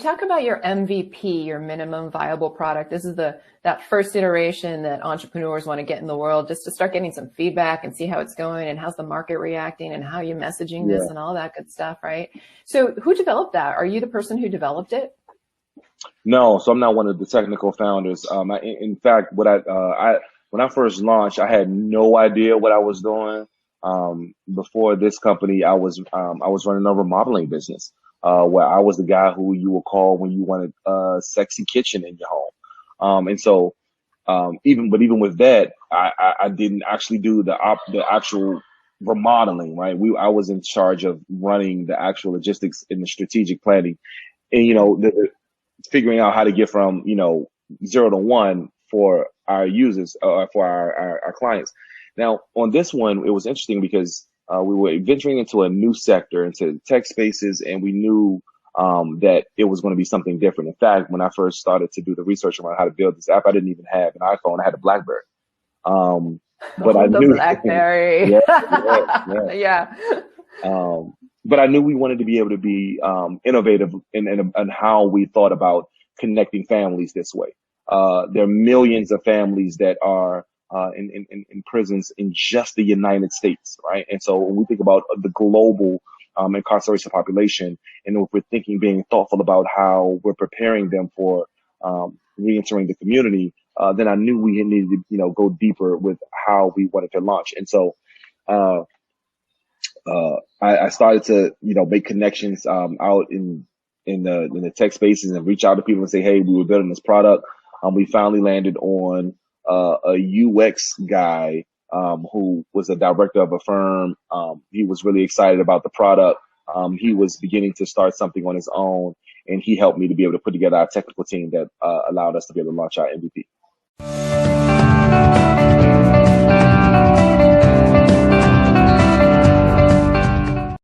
talk about your MVP, your minimum viable product. This is that first iteration that entrepreneurs want to get in the world, just to start getting some feedback and see how it's going and how's the market reacting and how you're messaging this and all that good stuff, right? So who developed that? Are you the person who developed it? No, so I'm not one of the technical founders. In fact, when I first launched, I had no idea what I was doing. Before this company, I was running a remodeling business, where I was the guy who you would call when you wanted a sexy kitchen in your home. And so, even with that, I didn't actually do the actual remodeling, right? I was in charge of running the actual logistics and the strategic planning, and figuring out how to get from 0 to 1 for our users, for our clients. Now, on this one, it was interesting because we were venturing into a new sector, into tech spaces, and we knew that it was going to be something different. In fact, when I first started to do the research around how to build this app, I didn't even have an iPhone. I had a BlackBerry. But I the knew BlackBerry. Yeah. But I knew we wanted to be able to be innovative in how we thought about connecting families this way. There are millions of families that are in prisons in just the United States, right? And so when we think about the global incarceration population, and if we're being thoughtful about how we're preparing them for re-entering the community, then I knew we needed to go deeper with how we wanted to launch. And so I started to make connections out in the tech spaces and reach out to people and say, hey, we were building this product. We finally landed on a UX guy who was a director of a firm. He was really excited about the product. He was beginning to start something on his own, and he helped me to be able to put together our technical team that allowed us to be able to launch our MVP.